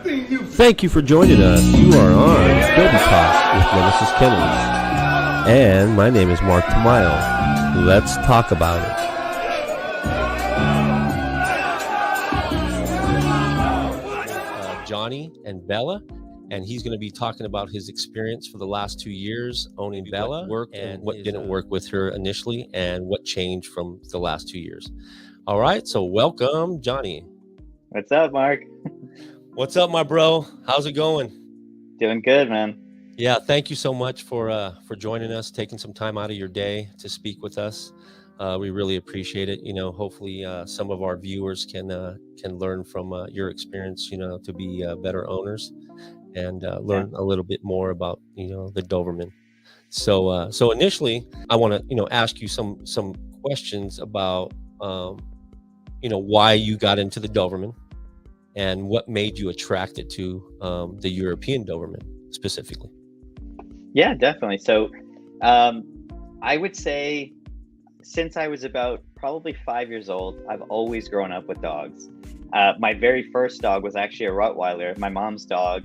Thank you for joining us. You are on DOBIE Talk with Nemesis KENNELS. And my name is Mark Tamayo. Let's talk about it. Johnny and Bella, and he's going to be talking about his experience for the last 2 years owning Bella, worked and what didn't work with her initially, and what changed from the last 2 years. All right, so welcome, Johnny. What's up, Mark? What's up, my bro? How's it going? Doing good, man. Yeah, thank you so much for joining us, taking some time out of your day to speak with us. We really appreciate it. You know, hopefully some of our viewers can learn from your experience, you know, to be better owners and learn a little bit more about, you know, the Doberman. So initially, I want to, you know, ask you some questions about, you know, why you got into the Doberman and what made you attracted to the European Doberman specifically. Yeah, definitely. So I would say since I was about probably 5 years old, I've always grown up with dogs. My very first dog was actually a Rottweiler, my mom's dog,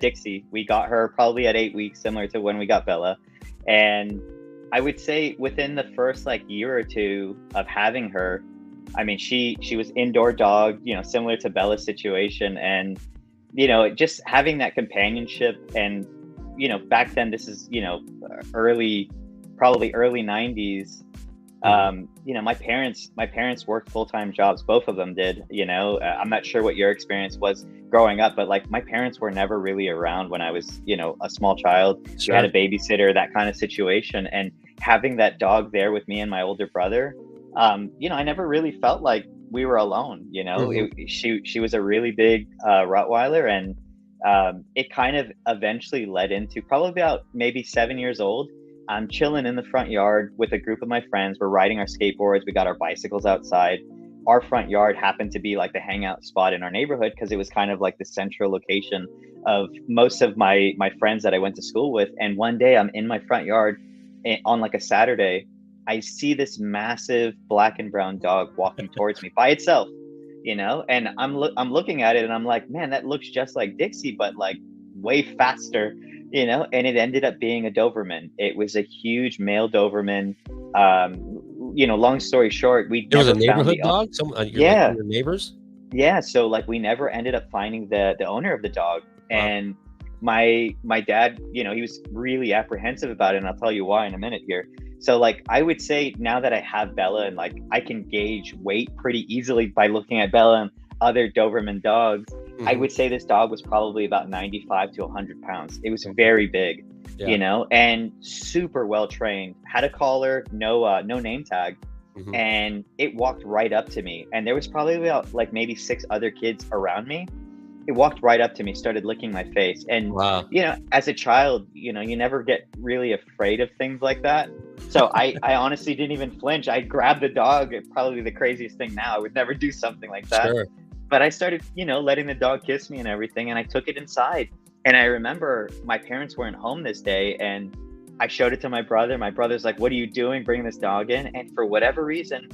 Dixie. We got her probably at 8 weeks, similar to when we got Bella. And I would say within the first like year or two of having her, I mean, she was indoor dog, you know, similar to Bella's situation. And, you know, just having that companionship and, you know, back then, this is, you know, probably early 90s. You know, my parents worked full-time jobs. Both of them did, you know. I'm not sure what your experience was growing up, but like my parents were never really around when I was, you know, a small child. Sure. We had a babysitter, that kind of situation. And having that dog there with me and my older brother, you know, I never really felt like we were alone, you know. She was a really big Rottweiler, and it kind of eventually led into probably about maybe 7 years old. I'm chilling in the front yard with a group of my friends. We're riding our skateboards. We got our bicycles outside. Our front yard happened to be like the hangout spot in our neighborhood because it was kind of like the central location of most of my friends that I went to school with. And one day I'm in my front yard on like a Saturday. I see this massive black and brown dog walking towards me by itself, you know, and I'm looking at it and I'm like, man, that looks just like Dixie, but like way faster. You know, and it ended up being a Doberman. It was a huge male Doberman. You know, long story short, It was a neighborhood dog. Your neighbors. Yeah, so like we never ended up finding the owner of the dog. And my dad, you know, he was really apprehensive about it, and I'll tell you why in a minute here. So like I would say now that I have Bella and like I can gauge weight pretty easily by looking at Bella and other Doberman dogs. I would say this dog was probably about 95 to 100 pounds. It was very big, you know, and super well trained. Had a collar, no name tag, and it walked right up to me. And there was probably about like maybe 6 other kids around me. It walked right up to me, started licking my face. And, you know, as a child, you know, you never get really afraid of things like that. So I honestly didn't even flinch. I grabbed the dog. It's probably the craziest thing now. I would never do something like that. Sure. But I started, you know, letting the dog kiss me and everything, and I took it inside. And I remember my parents weren't home this day, and I showed it to my brother. My brother's like, "What are you doing? Bring this dog in." And for whatever reason,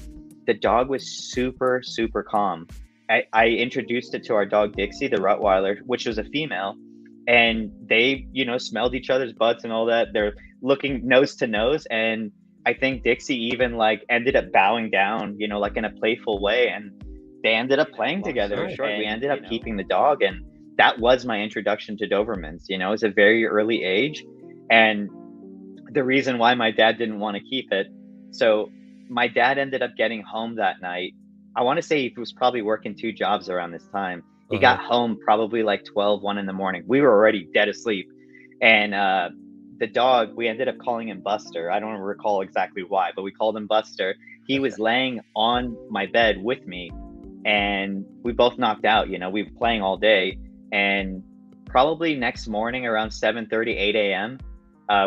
the dog was super, super calm. I introduced it to our dog Dixie, the Rottweiler, which was a female, and they, you know, smelled each other's butts and all that. They're looking nose to nose, and I think Dixie even like ended up bowing down, you know, like in a playful way, and they ended up playing together. And we ended up keeping the dog, and that was my introduction to Dobermans. You know, it's a very early age, and the reason why my dad didn't want to keep it. So my dad ended up getting home that night. I want to say he was probably working 2 jobs around this time. He got home probably like 1 in the morning. We were already dead asleep, and the dog, we ended up calling him Buster. I don't recall exactly why, but we called him Buster. He was laying on my bed with me, and we both knocked out. You know, we were playing all day, and probably next morning around 7:30, 8 a.m.,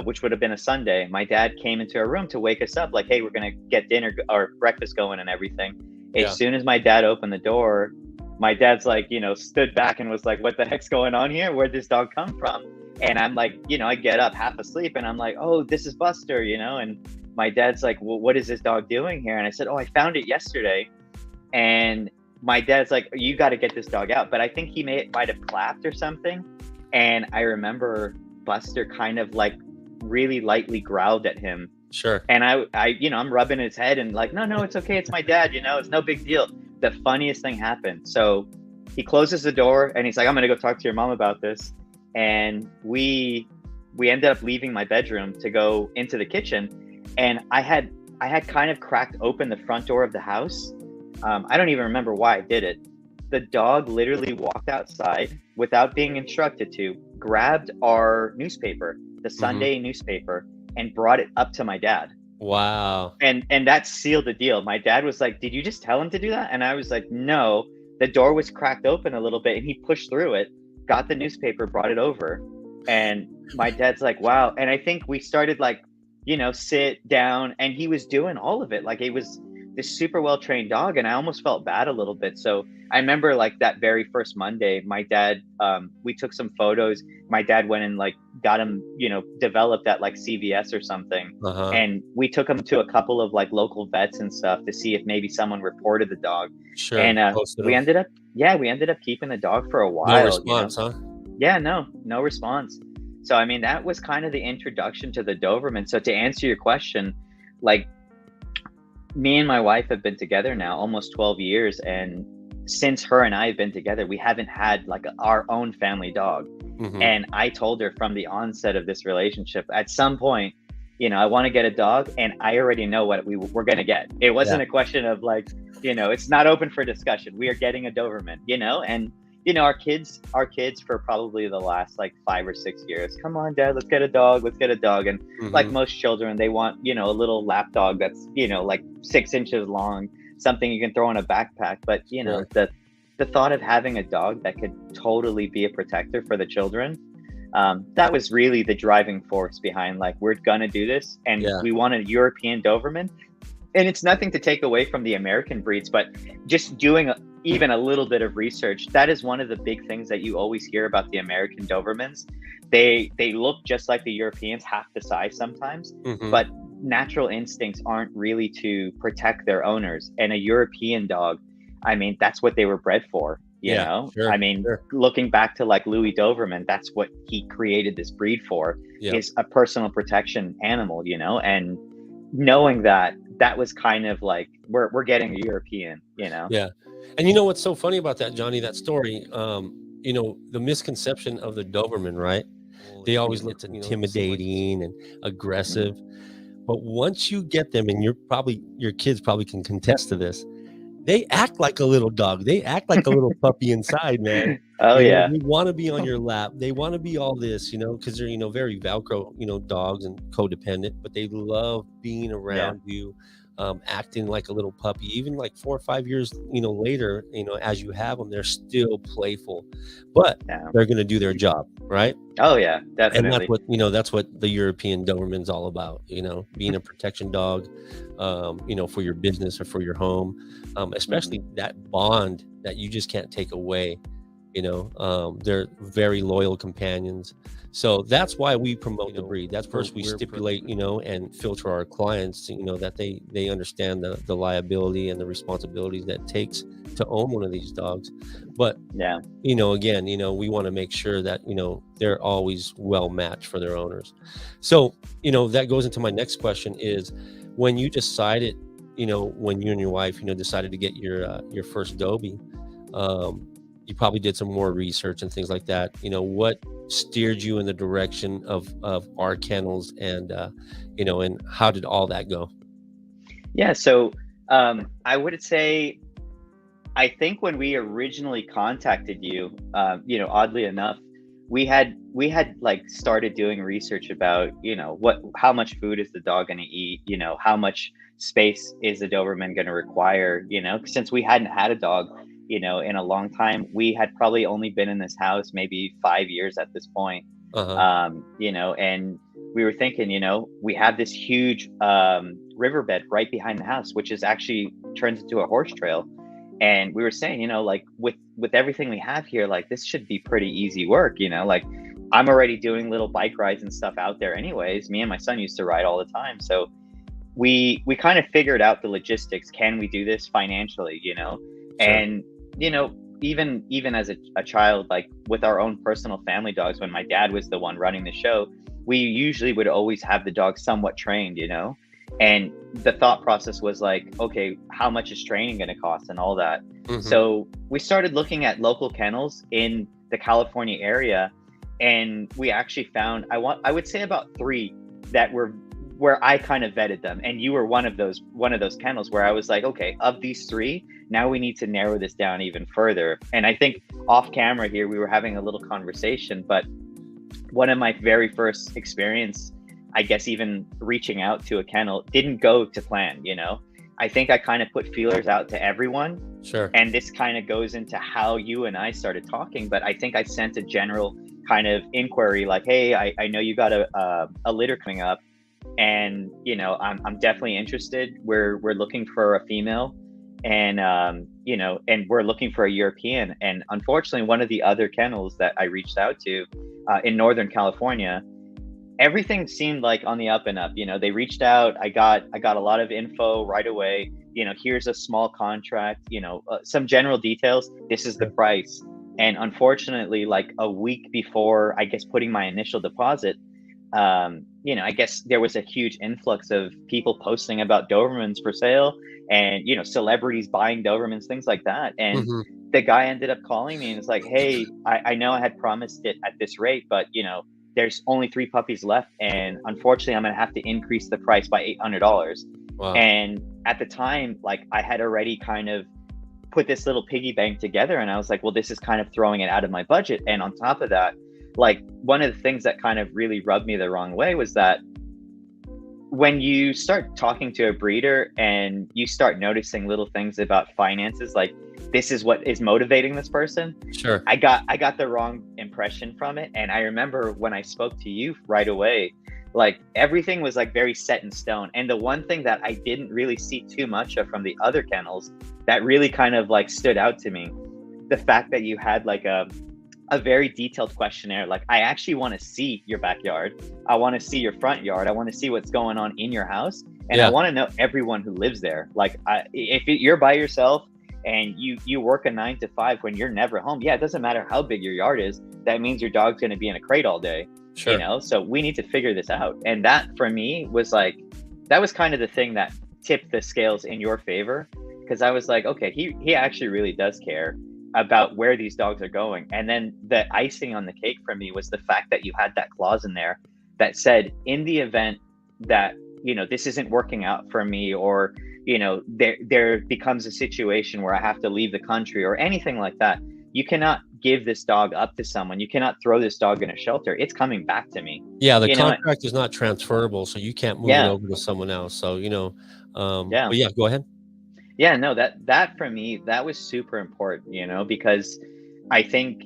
which would have been a Sunday, my dad came into our room to wake us up like, hey, we're going to get dinner or breakfast going and everything. As soon as my dad opened the door, my dad's like, you know, stood back and was like, what the heck's going on here? Where'd this dog come from? And I'm like, you know, I get up half asleep and I'm like, oh, this is Buster, you know? And my dad's like, well, what is this dog doing here? And I said, oh, I found it yesterday. And my dad's like, you got to get this dog out. But I think he might have clapped or something. And I remember Buster kind of like really lightly growled at him. Sure. And I, I'm rubbing his head and like, no, it's okay. It's my dad, it's no big deal. The funniest thing happened. So he closes the door and he's like, I'm going to go talk to your mom about this. And we ended up leaving my bedroom to go into the kitchen. And I had kind of cracked open the front door of the house. I don't even remember why I did it. The dog literally walked outside without being instructed to, grabbed our newspaper, the Sunday newspaper, and brought it up to my dad. Wow. And that sealed the deal. My dad was like, did you just tell him to do that? And I was like, no, the door was cracked open a little bit and he pushed through it, got the newspaper, brought it over. And my dad's like, wow. And I think we started like, sit down, and he was doing all of it. Like, it was this super well-trained dog, and I almost felt bad a little bit. So I remember like that very first Monday, my dad, we took some photos. My dad went and like got him, developed at like CVS or something. And we took him to a couple of like local vets and stuff to see if maybe someone reported the dog. Sure. And we ended up keeping the dog for a while. No response, huh? Yeah, no response. So, I mean, that was kind of the introduction to the Doberman. So to answer your question, like, me and my wife have been together now almost 12 years. And since her and I have been together, we haven't had like our own family dog. And I told her from the onset of this relationship, at some point, I want to get a dog, and I already know what we're going to get. It wasn't a question of like, it's not open for discussion. We are getting a Doberman, and our kids for probably the last like 5 or 6 years, come on, Dad, let's get a dog. And like most children, they want, a little lap dog that's, like 6 inches long, something you can throw in a backpack. But, the thought of having a dog that could totally be a protector for the children, that was really the driving force behind like, we're going to do this. And we want a European Doberman. And it's nothing to take away from the American breeds, but just doing even a little bit of research, that is one of the big things that you always hear about the American Dobermans. They look just like the Europeans, half the size sometimes, but natural instincts aren't really to protect their owners. And a European dog, I mean, that's what they were bred for, you know? Sure, I mean, looking back to like Louis Doberman, that's what he created this breed for, is a personal protection animal, and knowing that was kind of like, we're getting a European, Yeah. And what's so funny about that, Johnny, that story, the misconception of the Doberman, right? They always looked intimidating and aggressive. But once you get them, and your kids probably can contest to this, they act like a little dog. They act like a little puppy inside, man. They want to be on your lap. They want to be all this, because they're, very Velcro, dogs and codependent, but they love being around you, acting like a little puppy. Even like 4 or 5 years, later, as you have them, they're still playful, but they're going to do their job, right? Oh yeah, definitely. And that's what the European Doberman's all about, being a protection dog, for your business or for your home, especially that bond that you just can't take away. They're very loyal companions. So that's why we promote the breed. That's first we stipulate, and filter our clients, that they understand the liability and the responsibilities that it takes to own one of these dogs. But again, we want to make sure that, they're always well matched for their owners. So, that goes into my next question is, when you decided, when you and your wife, decided to get your first Dobie, you probably did some more research and things like that. What steered you in the direction of our kennels, and and how did all that go? Yeah, so I would say, I think when we originally contacted you, oddly enough, we had like started doing research about, how much food is the dog going to eat, how much space is the Doberman going to require, since we hadn't had a dog, in a long time. We had probably only been in this house maybe 5 years at this point. And we were thinking, we have this huge riverbed right behind the house, which is actually turns into a horse trail. And we were saying, like with everything we have here, like this should be pretty easy work, like I'm already doing little bike rides and stuff out there anyways. Me and my son used to ride all the time. So we kind of figured out the logistics. Can we do this financially, Sure. And, you know, even as a child, like with our own personal family dogs, when my dad was the one running the show, we usually would always have the dog somewhat trained, you know? And the thought process was like, okay, how much is training going to cost and all that? Hmm. So we started looking at local kennels in the California area, and we actually found I would say about three that were where I kind of vetted them, and you were one of those kennels where I was like, okay, of these three, now we need to narrow this down even further. And I think off camera here we were having a little conversation, but one of my very first experience, I guess, even reaching out to a kennel didn't go to plan, you know. I think I kind of put feelers out to everyone, Sure. and this kind of goes into how you and I started talking. But I think I sent a general kind of inquiry like, hey, I know you got a litter coming up, and you know, I'm definitely interested. We're looking for a female, and you know, and we're looking for a European. And unfortunately, one of the other kennels that I reached out to in Northern California, everything seemed like on the up and up. You know, they reached out. I got a lot of info right away. You know, here's a small contract. You know, some general details. This is the Sure. price. And unfortunately, like a week before, I guess putting my initial deposit, you know, I guess there was a huge influx of people posting about Dobermans for sale, and you know, celebrities buying Dobermans, things like that. And Hmm. the guy ended up calling me and it's like, hey, I know I had promised it at this rate, but you know, there's only three puppies left, and unfortunately, I'm gonna have to increase the price by $800. Wow. And at the time, like I had already kind of put this little piggy bank together, and I was like, well, this is kind of throwing it out of my budget. And on top of that, like one of the things that kind of really rubbed me the wrong way was that when you start talking to a breeder and you start noticing little things about finances, like this is what is motivating this person, Sure. I got the wrong impression from it. And I remember when I spoke to you right away, like everything was like very set in stone. And the one thing that I didn't really see too much of from the other kennels that really kind of like stood out to me, the fact that you had like a very detailed questionnaire. Like, I actually want to see your backyard. I want to see your front yard. I want to see what's going on in your house. And I Yeah. want to know everyone who lives there. Like, if you're by yourself and you work a 9 to 5 when you're never home, yeah, it doesn't matter how big your yard is. That means your dog's going to be in a crate all day, you Sure. know? So we need to figure this out. And that for me was like, that was kind of the thing that tipped the scales in your favor. Cause I was like, okay, he actually really does care about where these dogs are going. And then the icing on the cake for me was the fact that you had that clause in there that said, in the event that, you know, this isn't working out for me, or, you know, there becomes a situation where I have to leave the country or anything like that, you cannot give this dog up to someone. You cannot throw this dog in a shelter. It's coming back to me. Yeah, the You know, contract is not transferable, so you can't move it yeah, over to someone else. So, yeah. but yeah, go ahead. Yeah, no, that for me, that was super important, you know, because I think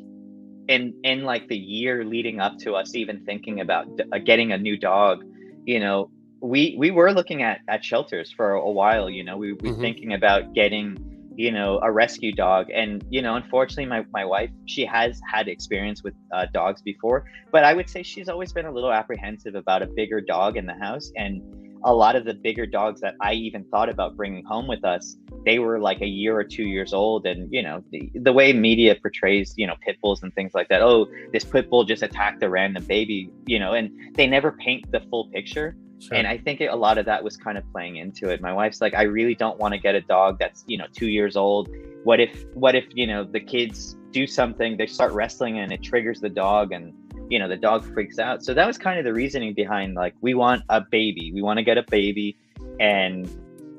in like the year leading up to us even thinking about getting a new dog, you know, we were looking at shelters for a while. You know, we Hmm. thinking about getting, you know, a rescue dog. And you know, unfortunately, my wife, she has had experience with dogs before, but I would say she's always been a little apprehensive about a bigger dog in the house. And a lot of the bigger dogs that I even thought about bringing home with us, they were like a year or 2 years old. And you know, the way media portrays, you know, pit bulls and things like that, oh, this pit bull just attacked a random baby, you know, and they never paint the full picture. And Sure. I think a lot of that was kind of playing into it. My wife's like, I really don't want to get a dog that's, you know, 2 years old. What if you know, the kids do something, they start wrestling and it triggers the dog, and you know, the dog freaks out. So that was kind of the reasoning behind, like, we want a baby, we want to get a baby. And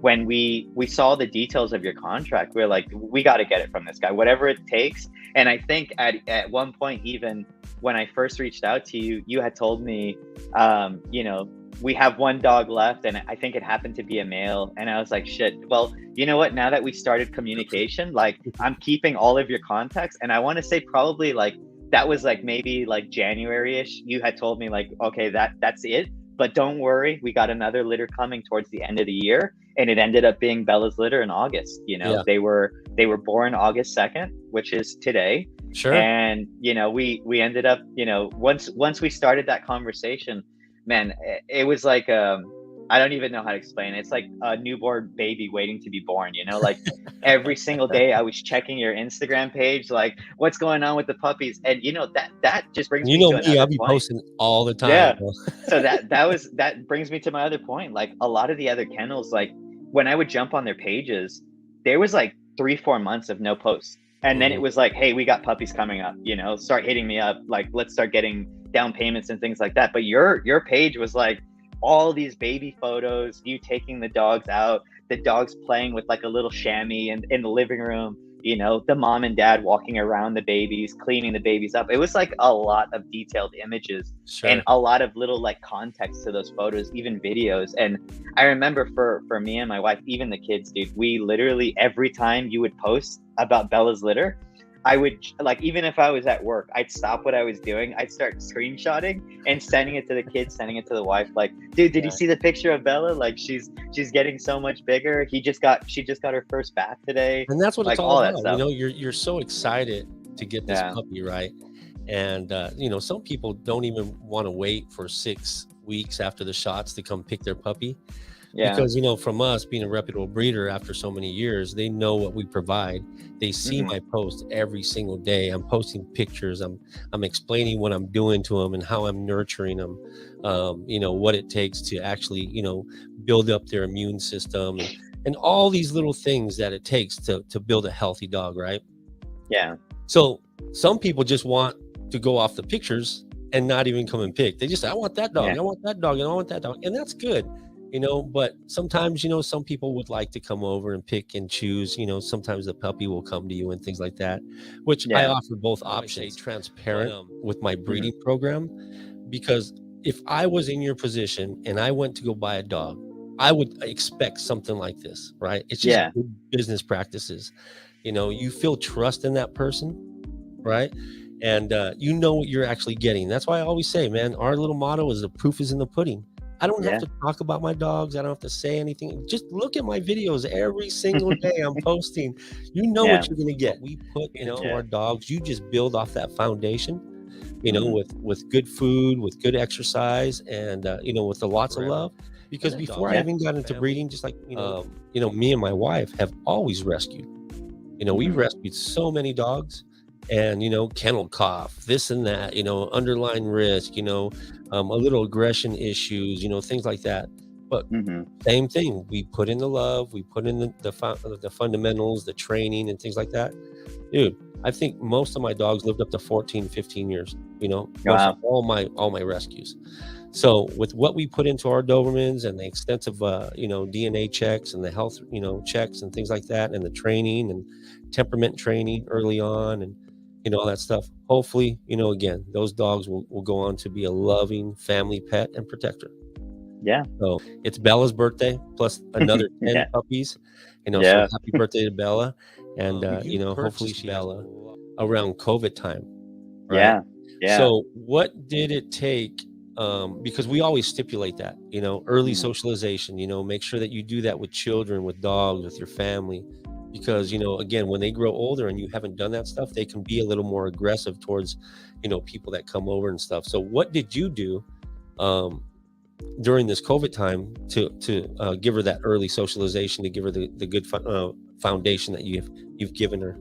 when we saw the details of your contract, we are like, we got to get it from this guy, whatever it takes. And I think at one point, even when I first reached out to you, you had told me, you know, we have one dog left, and I think it happened to be a male. And I was like, shit, well, you know what, now that we started communication, like, I'm keeping all of your contacts. And I want to say probably like, that was like maybe like January-ish, you had told me like, okay, that's it, but don't worry, we got another litter coming towards the end of the year. And it ended up being Bella's litter in August. You know, Yeah. they were born August 2nd, which is today. Sure. And you know, we ended up, you know, once we started that conversation, man, it was like I don't even know how to explain it. It's like a newborn baby waiting to be born, you know, like every single day I was checking your Instagram page, like what's going on with the puppies. And you know, that just brings You me know to me, I'll another be point. posting all the time, Yeah. bro. So that brings me to my other point. Like a lot of the other kennels, like when I would jump on their pages, there was like 3, 4 months of no posts. And then it Mhm. was like, hey, we got puppies coming up, you know, start hitting me up. Like, let's start getting down payments and things like that. But your page was like all these baby photos, you taking the dogs out, the dogs playing with like a little chamois in the living room, you know, the mom and dad walking around the babies, cleaning the babies up. It was like a lot of detailed images and Sure. a lot of little like context to those photos, even videos. And I remember for me and my wife, even the kids, dude, we literally every time you would post about Bella's litter, I would like, even if I was at work, I'd stop what I was doing, I'd start screenshotting and sending it to the kids, sending it to the wife, like, dude, did you Yeah. see the picture of Bella? Like she's getting so much bigger. She just got her first bath today, And that's what it's like all all that about. You stuff. know, you're so excited to get this Yeah. puppy, right? And you know, some people don't even want to wait for 6 weeks after the shots to come pick their puppy. Yeah. Because, you know, from us being a reputable breeder after so many years, they know what we provide. They see Hmm. my post every single day. I'm posting pictures. I'm explaining what I'm doing to them and how I'm nurturing them. You know what it takes to actually, you know, build up their immune system and all these little things that it takes to build a healthy dog, right? Yeah. So some people just want to go off the pictures and not even come and pick. They just say, I want that dog, Yeah. I want that dog, and I want that dog. And that's good, you know, but sometimes, you know, some people would like to come over and pick and choose, you know, sometimes the puppy will come to you and things like that, which I Yeah. offer both options. Transparent with my Hmm. breeding program, because if I was in your position and I went to go buy a dog, I would expect something like this, right? It's just Yeah. good business practices. You know, you feel trust in that person, right? And you know what you're actually getting. That's why I always say, man, our little motto is the proof is in the pudding. I don't have Yeah. to talk about my dogs. I don't have to say anything. Just look at my videos every single day I'm posting. You know Yeah. what you're going to get. We put into Yeah. our dogs. You just build off that foundation, you know, Hmm. with good food, with good exercise, and you know, with the lots of love. Because before I Yeah. even got into breeding, just like you know, me and my wife have always rescued. You know, we've Hmm. rescued so many dogs, and you know, kennel cough, this and that, you know, underlying risk, you know, a little aggression issues, you know, things like that. But Hmm. same thing, we put in the love, we put in the fundamentals, the training, and things like that. Dude, I think most of my dogs lived up to 14, 15 years. You know, most of Wow. all my rescues. So with what we put into our Dobermans and the extensive, you know, DNA checks and the health, you know, checks and things like that, and the training and temperament training early on, and you know all that stuff. Hopefully, you know, again, those dogs will go on to be a loving family pet and protector. Yeah. So it's Bella's birthday plus another 10 Yeah. puppies. You know, so Yeah. happy birthday to Bella, and you know, hopefully she Bella around COVID time, right? Yeah. Yeah. So, what did it take? Because we always stipulate that, you know, early Hmm. socialization, you know, make sure that you do that with children, with dogs, with your family. Because, you know, again, when they grow older and you haven't done that stuff, they can be a little more aggressive towards, you know, people that come over and stuff. So, what did you do during this COVID time to give her that early socialization, to give her the good foundation that you've given her?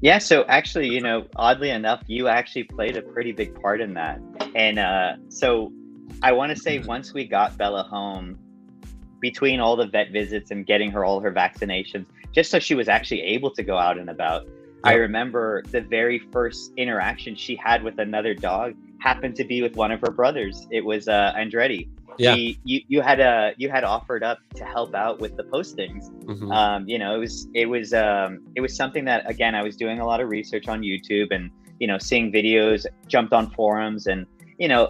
Yeah, so actually, you know, oddly enough, you actually played a pretty big part in that. And so I want to say once we got Bella home, between all the vet visits and getting her all her vaccinations, just so she was actually able to go out and about, I Yep. remember the very first interaction she had with another dog happened to be with one of her brothers. It was Andretti. Yeah. You had offered up to help out with the postings. Hmm. You know, it was something that, again, I was doing a lot of research on YouTube and, you know, seeing videos, jumped on forums, and, you know,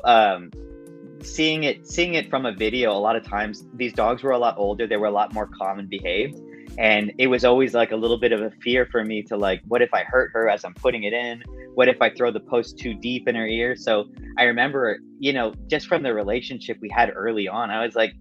seeing it from a video. A lot of times these dogs were a lot older, they were a lot more calm and behaved, and it was always like a little bit of a fear for me to, like, what if I hurt her as I'm putting it in, what if I throw the post too deep in her ear? So I remember, you know, just from the relationship we had early on, I was like,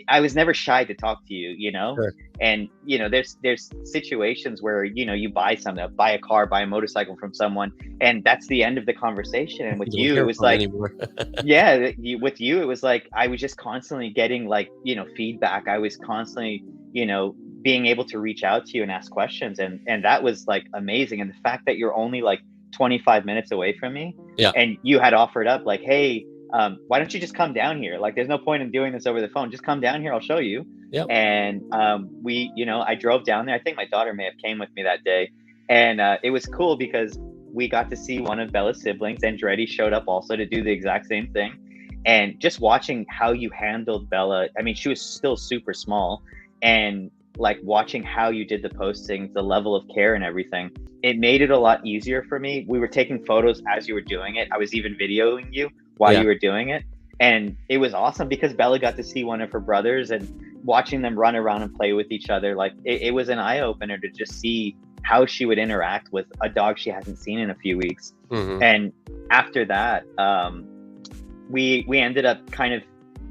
I was never shy to talk to you, you know? Sure. And, you know, there's situations where, you know, you buy something, buy a car, buy a motorcycle from someone, and that's the end of the conversation. And with You don't you, it hear was from them like, anymore. yeah, with you, it was like I was just constantly getting like, you know, feedback. I was constantly, you know, being able to reach out to you and ask questions, and that was like amazing. And the fact that you're only like 25 minutes away from me, Yeah. and you had offered up like, hey, why don't you just come down here? Like, there's no point in doing this over the phone. Just come down here. I'll show you. Yep. And we, you know, I drove down there. I think my daughter may have came with me that day, and it was cool because we got to see one of Bella's siblings. Andretti showed up also to do the exact same thing. And just watching how you handled Bella, I mean, she was still super small, and like watching how you did the postings, the level of care and everything, it made it a lot easier for me. We were taking photos as you were doing it. I was even videoing you while you were doing it. And it was awesome because Bella got to see one of her brothers, and watching them run around and play with each other. Like it was an eye opener to just see how she would interact with a dog she hasn't seen in a few weeks. Mm-hmm. And after that, we ended up kind of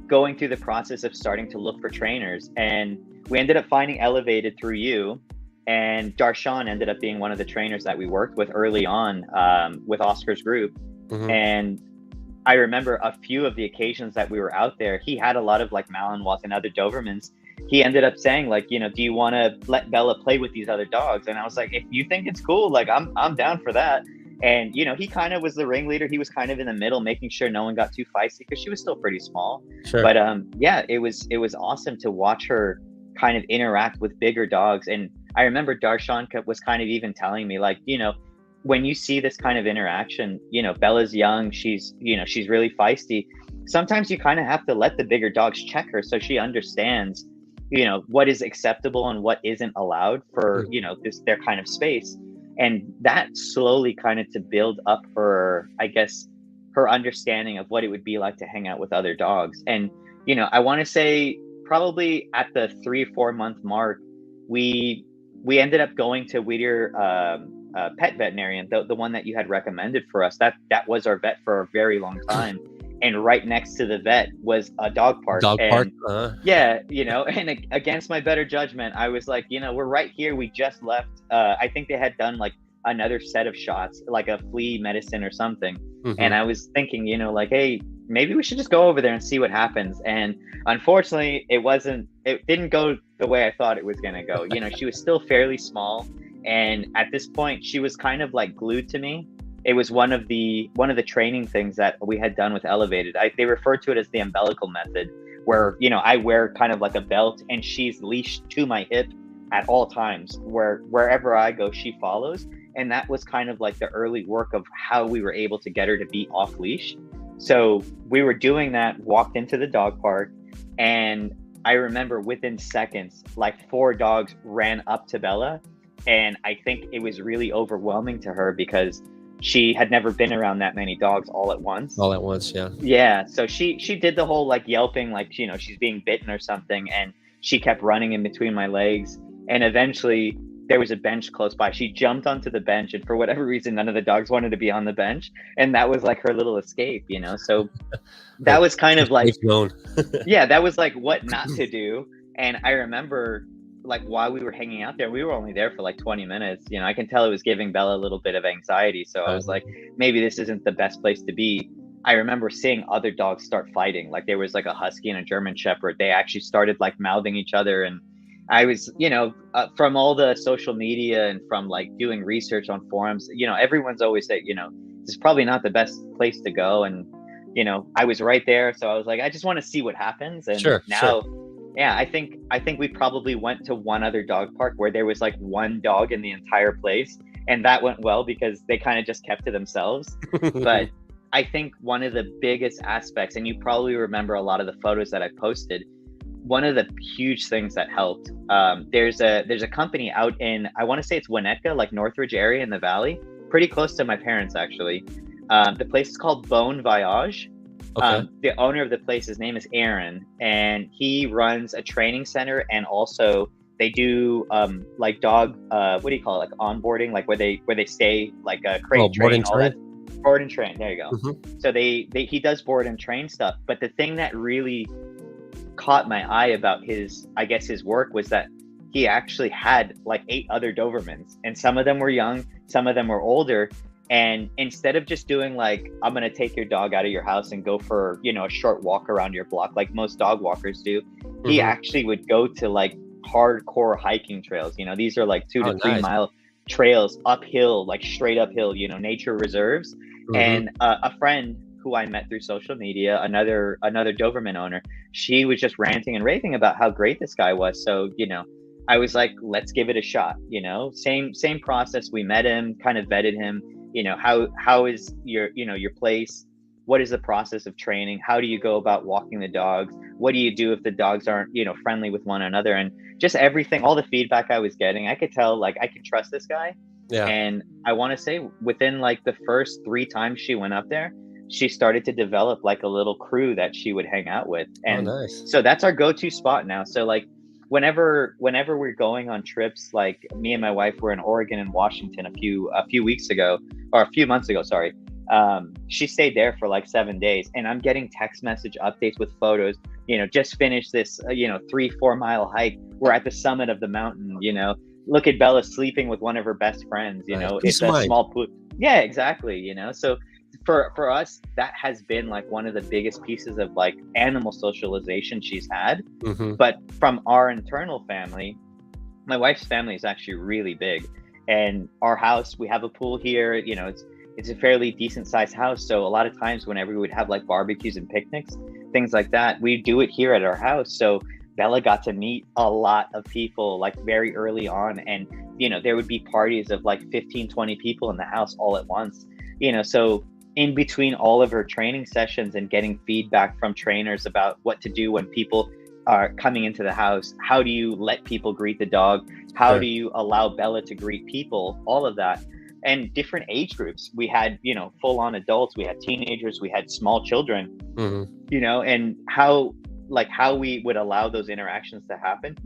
going through the process of starting to look for trainers, and we ended up finding Elevated through you, and Darshan ended up being one of the trainers that we worked with early on with Oscar's group. Mm-hmm. And I remember a few of the occasions that we were out there, he had a lot of like Malinois and other Dobermans. He ended up saying like, you know, do you want to let Bella play with these other dogs? And I was like, if you think it's cool, like I'm down for that. And, you know, he kind of was the ringleader. He was kind of in the middle, making sure no one got too feisty because she was still pretty small. Sure. But yeah, it was awesome to watch her kind of interact with bigger dogs. And I remember Darshan was kind of even telling me like, you know, when you see this kind of interaction, you know, Bella's young, she's, you know, she's really feisty. Sometimes you kind of have to let the bigger dogs check her so she understands, you know, what is acceptable and what isn't allowed for, you know, their kind of space. And that slowly kind of to build up her, I guess, her understanding of what it would be like to hang out with other dogs. And, you know, I want to say probably at the 3 or 4 month mark, we ended up going to Whittier pet veterinarian, the one that you had recommended for us. That was our vet for a very long time. And right next to the vet was a dog park. Yeah, you know, and against my better judgment, I was like, you know, we're right here. We just left. I think they had done like another set of shots, like a flea medicine or something. Mm-hmm. And I was thinking, you know, like, hey, maybe we should just go over there and see what happens. And unfortunately, it didn't go the way I thought it was going to go. You know, she was still fairly small. And at this point, she was kind of like glued to me. It was one of the training things that we had done with Elevated. They refer to it as the umbilical method, where, you know, I wear kind of like a belt and she's leashed to my hip at all times. Wherever I go, she follows. And that was kind of like the early work of how we were able to get her to be off leash. So we were doing that, walked into the dog park, and I remember within seconds, like 4 dogs ran up to Bella. And I think it was really overwhelming to her because she had never been around that many dogs all at once. Yeah. Yeah. So she did the whole like yelping, like, you know, she's being bitten or something. And she kept running in between my legs. And eventually there was a bench close by. She jumped onto the bench, and for whatever reason, none of the dogs wanted to be on the bench. And that was like her little escape, you know? So that was kind of like, yeah, that was like what not to do. And I remember like while we were hanging out there, we were only there for like 20 minutes. You know, I can tell it was giving Bella a little bit of anxiety. So I was like, maybe this isn't the best place to be. I remember seeing other dogs start fighting. Like there was like a husky and a German shepherd. They actually started like mouthing each other. And I was, you know, from all the social media and from like doing research on forums, you know, everyone's always said, you know, this is probably not the best place to go. And, you know, I was right there. So I was like, I just want to see what happens. And now, yeah, I think we probably went to one other dog park where there was like one dog in the entire place. And that went well because they kind of just kept to themselves. But I think one of the biggest aspects, and you probably remember a lot of the photos that I posted, one of the huge things that helped, there's a company out in, I want to say it's Winnetka, like Northridge area in the Valley, pretty close to my parents actually. The place is called Bon Voyage. Okay. The owner of the place, his name is Aaron, and he runs a training center, and also they do like dog what do you call it, like onboarding, like where they stay, like a crate train, all that. Board and train, there you go. Mm-hmm. So he does board and train stuff. But the thing that really caught my eye about his, I guess his work was that he actually had like 8 other Dobermans, and some of them were young, some of them were older. And instead of just doing like, I'm going to take your dog out of your house and go for, you know, a short walk around your block, like most dog walkers do, he actually would go to like hardcore hiking trails. You know, these are like 2 to 3 mile trails uphill, like straight uphill, you know, nature reserves. And a friend who I met through social media, another Doberman owner, she was just ranting and raving about how great this guy was. So, you know, I was like, let's give it a shot. You know, same process. We met him, kind of vetted him. You know, how is your, you know, your place? What is the process of training? How do you go about walking the dogs? What do you do if the dogs aren't, you know, friendly with one another? And just everything, all the feedback I was getting, I could tell like I could trust this guy. Yeah. And I want to say within like the first 3 times she went up there, she started to develop like a little crew that she would hang out with. And nice. So that's our go-to spot now. So like whenever we're going on trips, like me and my wife were in Oregon and Washington a few weeks ago, or a few months ago, sorry. She stayed there for like 7 days, and I'm getting text message updates with photos. You know, just finished this, you know, 3-4 mile hike. We're at the summit of the mountain. You know, look at Bella sleeping with one of her best friends. You know, it's a small pool. Yeah, exactly. You know, so for us, that has been like one of the biggest pieces of like animal socialization she's had. But from our internal family, my wife's family is actually really big, and our house, we have a pool here. You know, it's a fairly decent sized house. So a lot of times whenever we would have like barbecues and picnics, things like that, we do it here at our house. So Bella got to meet a lot of people like very early on. And, you know, there would be parties of like 15, 20 people in the house all at once, you know, so in between all of her training sessions and getting feedback from trainers about what to do when people are coming into the house, how do you let people greet the dog? How do you allow Bella to greet people? All of that. And different age groups. We had, you know, full on adults, we had teenagers, we had small children, you know, and how we would allow those interactions to happen.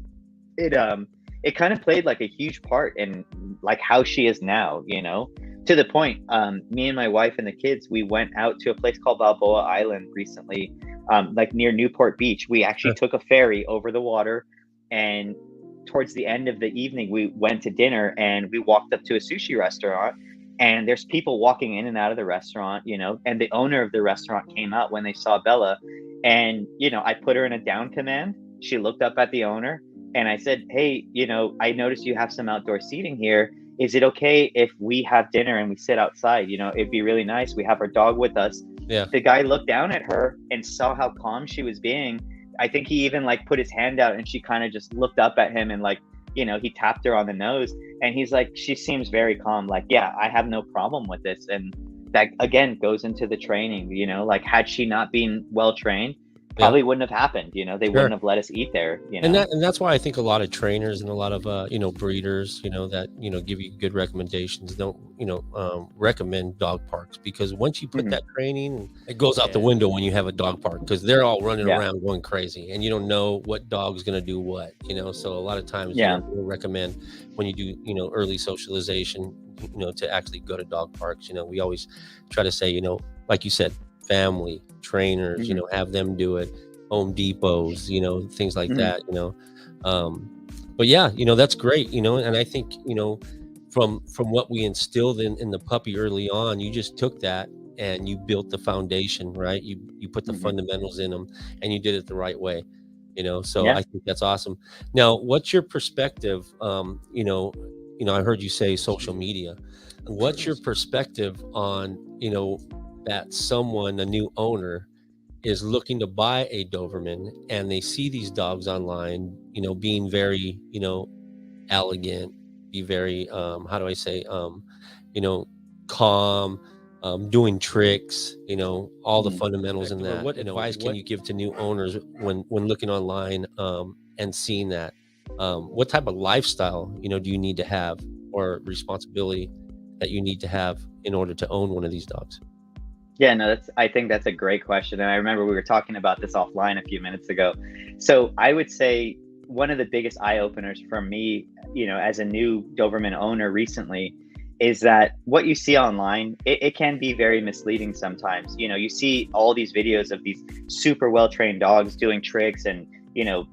It kind of played like a huge part in like how she is now, you know, to the point, me and my wife and the kids, we went out to a place called Balboa Island recently, like near Newport Beach. We actually took a ferry over the water, and towards the end of the evening, we went to dinner and we walked up to a sushi restaurant, and there's people walking in and out of the restaurant, you know, and the owner of the restaurant came out when they saw Bella, and, you know, I put her in a down command. She looked up at the owner and I said, hey, you know, I noticed you have some outdoor seating here. Is it okay if we have dinner and we sit outside? You know, it'd be really nice. We have our dog with us. Yeah. The guy looked down at her and saw how calm she was being. I think he even like put his hand out, and she kind of just looked up at him and like, you know, he tapped her on the nose, and he's like, she seems very calm. Like, yeah, I have no problem with this. And that again goes into the training, you know, like had she not been well trained, probably wouldn't have happened. You know, they wouldn't have let us eat there, you know. And that's why I think a lot of trainers and a lot of you know, breeders, you know, that, you know, give you good recommendations don't, you know, recommend dog parks, because once you put that training, it goes out the window when you have a dog park, because they're all running around going crazy, and you don't know what dog's going to do what, you know. So a lot of times, you know, we'll recommend when you do, you know, early socialization, you know, to actually go to dog parks. You know, we always try to say, you know, like you said, family trainers, you know, have them do it, Home Depots, you know, things like that, you know. But yeah, you know, that's great, you know. And I think, you know, from what we instilled in the puppy early on, you just took that and you built the foundation, right? You put the fundamentals in them, and you did it the right way, you know. So I think that's awesome. Now, what's your perspective? You know, I heard you say social media. What's your perspective on, you know, that someone, a new owner, is looking to buy a Doberman, and they see these dogs online, you know, being very, you know, elegant, be very, how do I say, you know, calm, doing tricks, you know, all the fundamentals in that. What advice can you give to new owners when looking online, and seeing that? What type of lifestyle, you know, do you need to have, or responsibility that you need to have in order to own one of these dogs? Yeah, no, I think that's a great question. And I remember we were talking about this offline a few minutes ago. So I would say one of the biggest eye openers for me, you know, as a new Doberman owner recently, is that what you see online, it can be very misleading sometimes. You know, you see all these videos of these super well-trained dogs doing tricks and,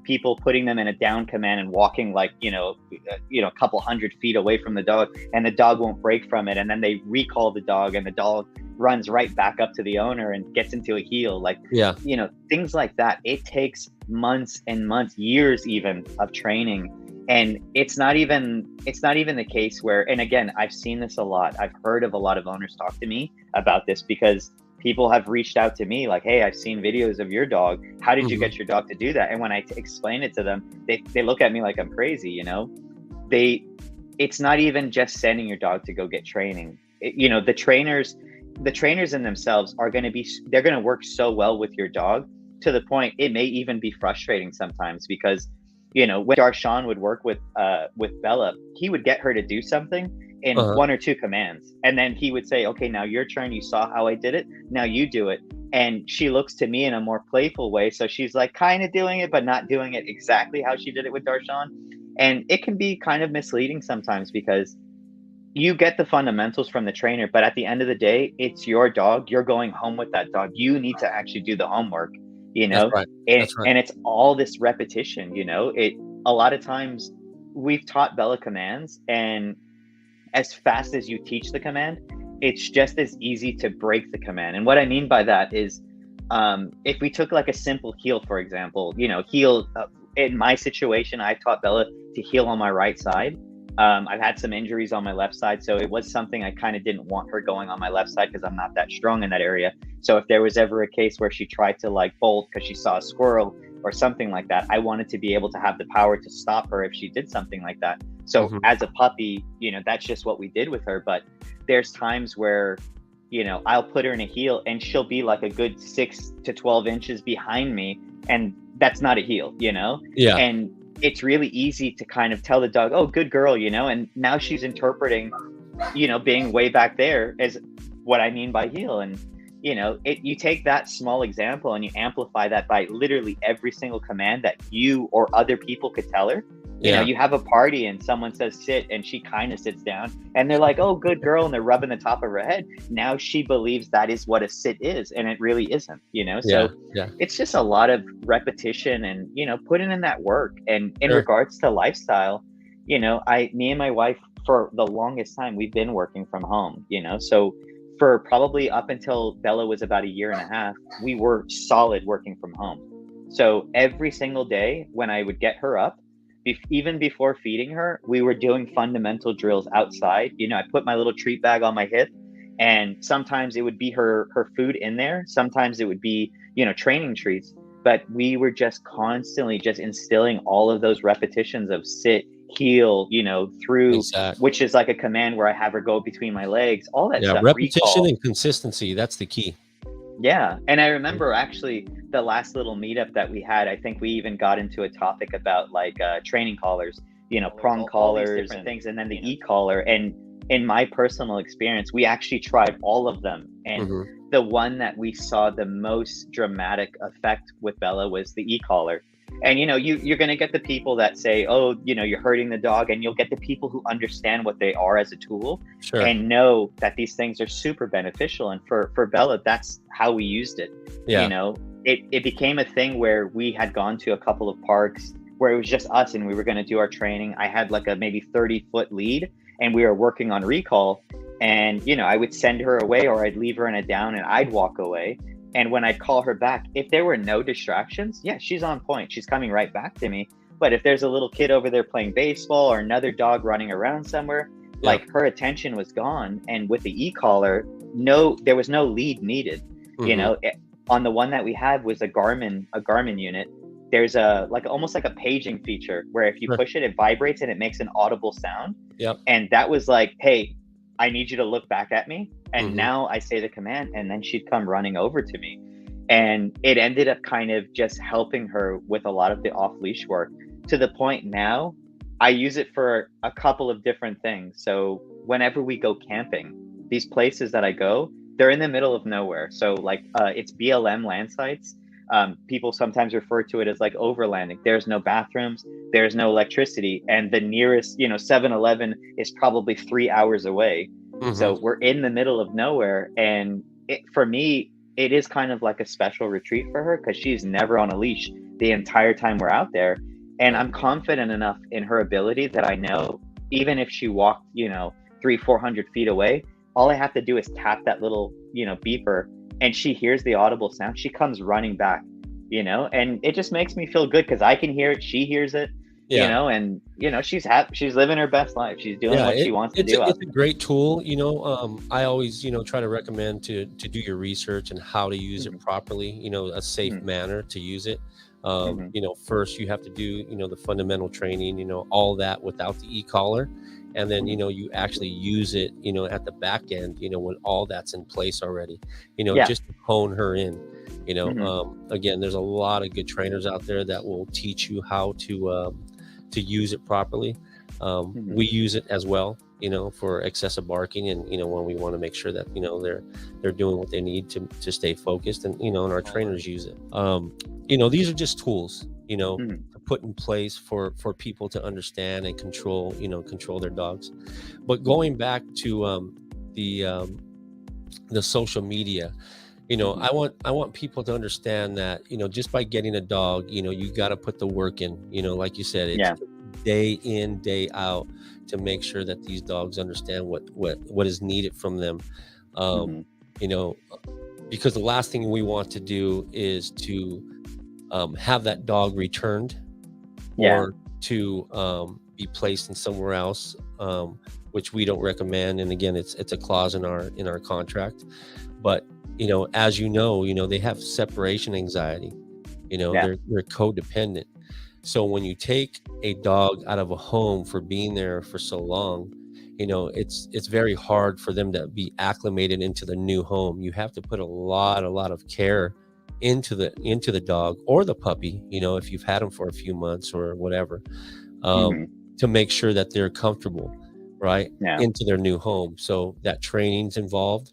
people putting them in a down command and walking like, a couple 100 feet away from the dog, and the dog won't break from it. And then they recall the dog and the dog runs right back up to the owner and gets into a heel. Like, Yeah. Things like that. It takes months and months, years even, of training. And it's not even the case where, and again, I've seen this a lot. I've heard of a lot of owners talk to me about this, because people have reached out to me like, hey, I've seen videos of your dog. How did you get your dog to do that? And when I explain it to them, they look at me like I'm crazy. It's not even just sending your dog to go get training. The trainers in themselves they're going to work so well with your dog, to the point it may even be frustrating sometimes, because when Darshan would work with Bella, he would get her to do something in 1 or 2 commands, and then he would say, okay, now your turn, you saw how I did it, now you do it. And she looks to me in a more playful way, so she's like kind of doing it but not doing it exactly how she did it with Darshan. And it can be kind of misleading sometimes, because you get the fundamentals from the trainer, but at the end of the day, it's your dog. You're going home with that dog. You need to actually do the homework, That's right. That's right. And it's all this repetition. A lot of times we've taught Bella commands, and as fast as you teach the command, it's just as easy to break the command. And what I mean by that is, if we took like a simple heel, for example, heel, in my situation, I've taught Bella to heel on my right side. I've had some injuries on my left side, so it was something I kind of didn't want her going on my left side, because I'm not that strong in that area. So if there was ever a case where she tried to like bolt because she saw a squirrel or something like that, I wanted to be able to have the power to stop her if she did something like that. So as a puppy, that's just what we did with her. But there's times where, I'll put her in a heel and she'll be like a good 6 to 12 inches behind me, and that's not a heel, Yeah. And it's really easy to kind of tell the dog, oh, good girl, and now she's interpreting, being way back there as what I mean by heel. And, you take that small example and you amplify that by literally every single command that you or other people could tell her. You have a party and someone says sit, and she kind of sits down and they're like, oh, good girl, and they're rubbing the top of her head. Now she believes that is what a sit is, and it really isn't, so it's just a lot of repetition and putting in that work. And in regards to lifestyle, me and my wife, for the longest time, we've been working from home, so for probably up until Bella was about 1.5 years, we were solid working from home. So every single day when I would get her up, even before feeding her, we were doing fundamental drills outside. I put my little treat bag on my hip, and sometimes it would be her food in there. Sometimes it would be, training treats. But we were just constantly just instilling all of those repetitions of sit, heel, through, which is like a command where I have her go between my legs, all that stuff. Repetition recall. and consistency. That's the key. Yeah. And I remember actually the last little meetup that we had, I think we even got into a topic about like training collars, prong collars and things, and then the e-collar. And in my personal experience, we actually tried all of them. And the one that we saw the most dramatic effect with Bella was the e-collar. And, you're going to get the people that say, oh, you're hurting the dog. And you'll get the people who understand what they are as a tool and know that these things are super beneficial. And for Bella, that's how we used it. Yeah. It became a thing where we had gone to a couple of parks where it was just us and we were going to do our training. I had like a maybe 30-foot lead and we were working on recall. And, I would send her away, or I'd leave her in a down and I'd walk away. And when I'd call her back, if there were no distractions, she's on point. She's coming right back to me. But if there's a little kid over there playing baseball or another dog running around somewhere, like her attention was gone. And with the e-collar, there was no lead needed. On the one that we had was a Garmin unit. There's almost like a paging feature where if you push it, it vibrates and it makes an audible sound. And that was like, hey, I need you to look back at me. And now I say the command and then she'd come running over to me. And it ended up kind of just helping her with a lot of the off leash work, to the point now I use it for a couple of different things. So whenever we go camping, these places that I go, they're in the middle of nowhere. So like it's BLM land sites. People sometimes refer to it as like overlanding. There's no bathrooms, there's no electricity, and the nearest 7-Eleven is probably 3 hours away. So we're in the middle of nowhere, and for me it is kind of like a special retreat for her, because she's never on a leash. the entire time we're out there. And I'm confident enough in her ability that I know, even if she walked, 300-400 feet away, all I have to do is tap that little, beeper, and she hears the audible sound. She comes running back, and it just makes me feel good because I can hear it. She hears it, Yeah. and, she's happy. She's living her best life. She's doing Yeah, what she wants to do it's out a there. great tool. I always, try to recommend to do your research and how to use it Mhm, properly, a safe mhm, manner to use it. mhm, First you have to do, the fundamental training, all that without the e-collar. And then, mhm. you actually use it, at the back end, when all that's in place already, Yeah. just to hone her in. Mhm, Again, there's a lot of good trainers out there that will teach you how to use it properly. mhm. We use it as well, for excessive barking, and when we want to make sure that they're doing what they need to stay focused, and our trainers use it. These are just tools, Mhm. to put in place for people to understand and control their dogs. But going back to the um, the social media, Mhm. I want people to understand that, just by getting a dog, you got to put the work in, like you said, it's Yeah. day in, day out, to make sure that these dogs understand what is needed from them. um Mhm. you know because the last thing we want to do is to have that dog returned, Yeah. or to be placed in somewhere else, which we don't recommend. And again, it's a clause in our contract. But as they have separation anxiety. Yeah. They're codependent. So when you take a dog out of a home for being there for so long, it's very hard for them to be acclimated into the new home. You have to put a lot of care into the dog or the puppy, if you've had them for a few months or whatever, um, Mhm. to make sure that they're comfortable, right, Yeah. into their new home. So that training's involved.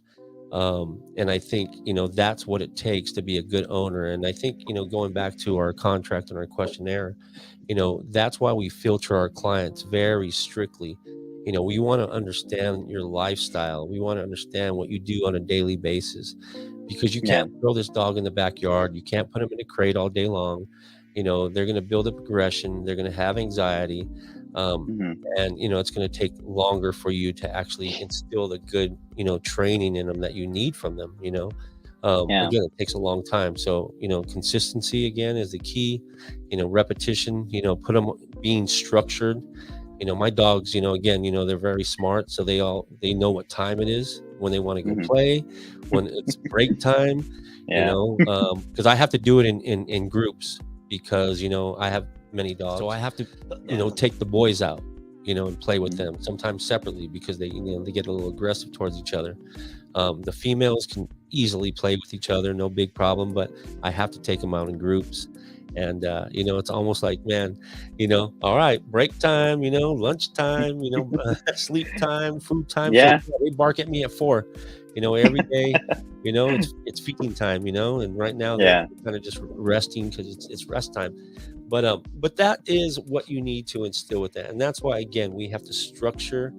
And I think, that's what it takes to be a good owner. And I think, going back to our contract and our questionnaire, that's why we filter our clients very strictly. We want to understand your lifestyle. We want to understand what you do on a daily basis, because you Yeah. can't throw this dog in the backyard. You can't put them in a crate all day long. They're going to build up aggression. They're going to have anxiety. Um, Mhm. and it's going to take longer for you to actually instill the good training in them that you need from them. Yeah. Again, it takes a long time. So consistency again is the key. Repetition, put them being structured. My dogs, again, they're very smart, so they know what time it is, when they want to go Mhm. play, when it's break time. Yeah. Because I have to do it in groups, because I have many dogs, so I have to take the boys out, and play with Mhm. them, sometimes separately, because they get a little aggressive towards each other. The females can easily play with each other, no big problem, but I have to take them out in groups. And it's almost like, man, all right, break time, lunchtime, sleep time, food time. So Yeah. yeah, they bark at me at 4, every day. It's feeding time, and right now they're Yeah. kind of just resting, because it's rest time. But that is what you need to instill with that. And that's why, again, we have to structure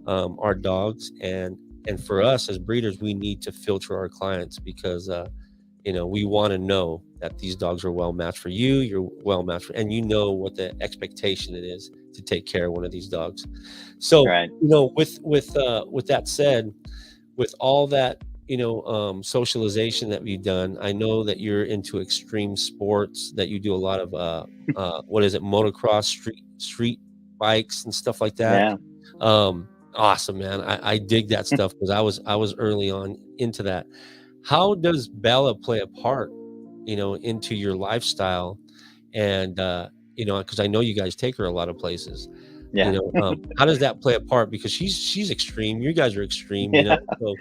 our dogs. And for us as breeders, we need to filter our clients, because we want to know that these dogs are well matched for you. You're well matched and what the expectation it is to take care of one of these dogs. So Right. with that said, with all that socialization that we've done, I know that you're into extreme sports, that you do a lot of what is it, motocross, street bikes and stuff like that. Yeah. Awesome, man. I dig that stuff, because I was early on into that. How does Bella play a part, into your lifestyle? And because I know you guys take her a lot of places. Yeah. How does that play a part? Because she's extreme. You guys are extreme. Yeah. So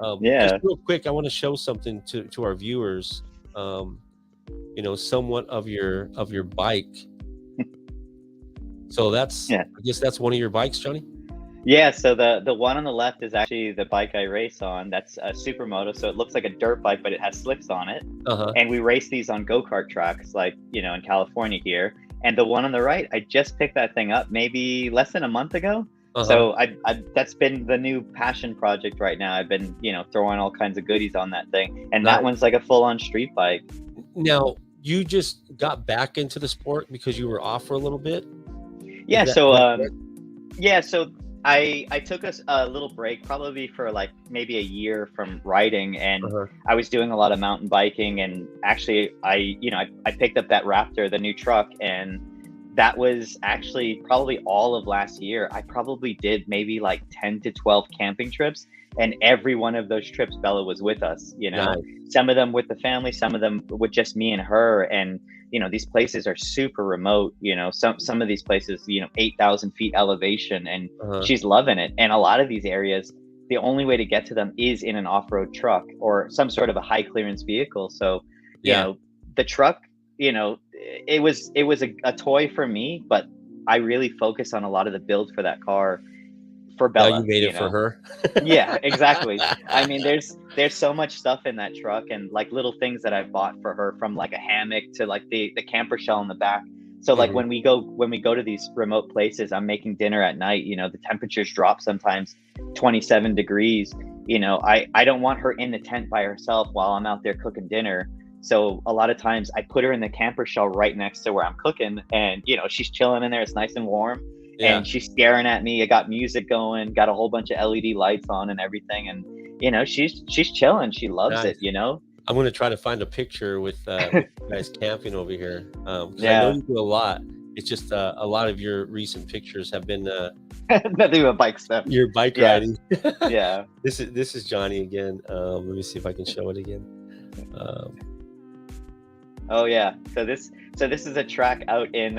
just Yeah. real quick, I want to show something to our viewers. Um, somewhat of your bike. So Yeah. I guess that's one of your bikes, Johnny. Yeah, so the one on the left is actually the bike I race on. That's a supermoto, so it looks like a dirt bike, but it has slicks on it. Uh-huh. And we race these on go-kart tracks, like, in California here. And the one on the right, I just picked that thing up maybe less than a month ago. Uh-huh. So I that's been the new passion project right now. I've been, throwing all kinds of goodies on that thing. And that Nice. one's like a full-on street bike. Now, you just got back into the sport because you were off for a little bit? Yeah. Is So, that correct? yeah. So I took a little break, probably for like maybe a year from riding, and Uh-huh. I was doing a lot of mountain biking. And actually, I picked up that Raptor, the new truck, and that was actually probably all of last year. I probably did maybe like 10 to 12 camping trips, and every one of those trips Bella was with us, Nice. some of them with the family, some of them with just me and her. And these places are super remote, some of these places, 8,000 feet elevation, and Uh-huh. she's loving it. And a lot of these areas, the only way to get to them is in an off-road truck or some sort of a high clearance vehicle. So you Yeah. know the truck, it was a toy for me, but I really focus on a lot of the build for that car for Now you Bella. made it for her. Yeah, exactly. I mean, there's so much stuff in that truck, and like little things that I've bought for her, from like a hammock to like the camper shell in the back. So like Mhm. when we go to these remote places, I'm making dinner at night, the temperatures drop sometimes 27 degrees. I don't want her in the tent by herself while I'm out there cooking dinner. So a lot of times I put her in the camper shell right next to where I'm cooking, and she's chilling in there. It's nice and warm, Yeah. and she's staring at me. I got music going, got a whole bunch of LED lights on and everything, and she's chilling. She loves Nice. it. I'm gonna try to find a picture with you guys camping over here, because I know Yeah, you do a lot. It's just, a lot of your recent pictures have been, nothing but bike stuff. your bike Yeah, riding. yeah. This is Johnny again. Let me see if I can show it again. Um, Oh yeah. So this is a track out in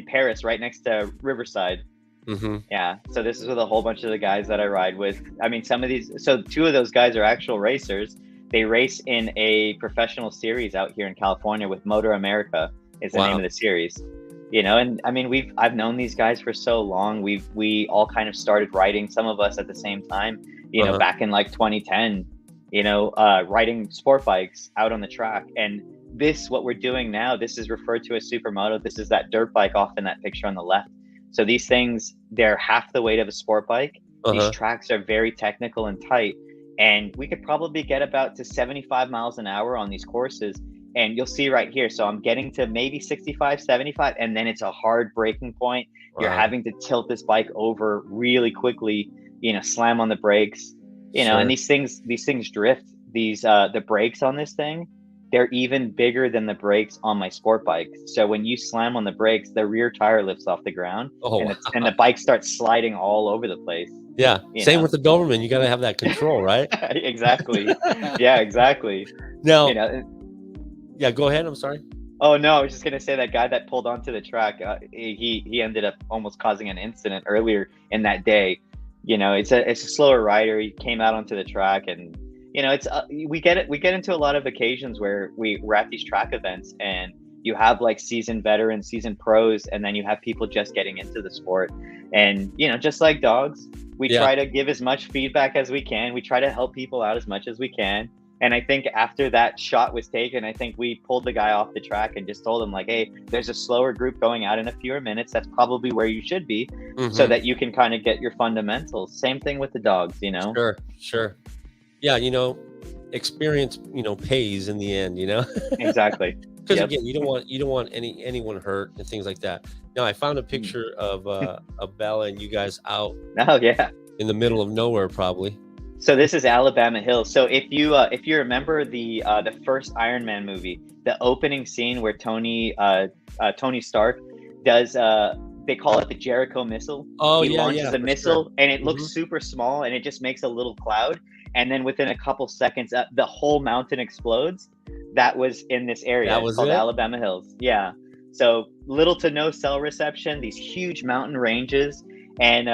Paris, right next to Riverside. mhm. Yeah. So this is with a whole bunch of the guys that I ride with. I mean, some of these. So two of those guys are actual racers. They race in a professional series out here in California with Motor America, is the name Wow. of the series. And I mean, I've known these guys for so long. We all kind of started riding, some of us at the same time. Uh-huh. Back in like 2010. Riding sport bikes out on the track. And what we're doing now, this is referred to as supermoto. This is that dirt bike off in that picture on the left. So these things, they're half the weight of a sport bike. These Uh-huh. tracks are very technical and tight, and we could probably get about to 75 miles an hour on these courses. And you'll see right here, so I'm getting to maybe 65, 75, and then it's a hard braking point. You're Wow. having to tilt this bike over really quickly, slam on the brakes, and Sure. these things drift. The brakes on this thing, they're even bigger than the brakes on my sport bike. So when you slam on the brakes, the rear tire lifts off the ground, Oh, and the wow. bike starts sliding all over the place. Yeah. You Same know, with the Doberman. You gotta have that control, right? exactly. Yeah, exactly. You Now, know. yeah, go ahead. I'm sorry. Oh no, I was just gonna say that guy that pulled onto the track, he ended up almost causing an incident earlier in that day. It's a slower rider. He came out onto the track, and it's we get into a lot of occasions where we're at these track events, and you have like seasoned veterans, seasoned pros, and then you have people just getting into the sport. And just like dogs, we Yeah. try to give as much feedback as we can. We try to help people out as much as we can. And I think after that shot was taken, I think we pulled the guy off the track and just told him like, hey, there's a slower group going out in a fewer minutes. That's probably where you should be, so Mhm. that you can kind of get your fundamentals. Same thing with the dogs. Sure, sure. Yeah, experience, pays in the end, Exactly. because Yep. again, you don't want anyone hurt and things like that. Now, I found a Mm. picture of Bella and you guys out Oh yeah. in the middle of nowhere, probably. So this is Alabama Hill. So if you remember the first Iron Man movie, the opening scene where Tony Stark does, they call it the Jericho missile. Oh, He yeah, yeah, launches a for sure. missile, and it looks Mhm. super small, and it just makes a little cloud, and then within a couple seconds, the whole mountain explodes. That was in this area. That It's was called it? Alabama Hills. Yeah. So little to no cell reception. These huge mountain ranges. And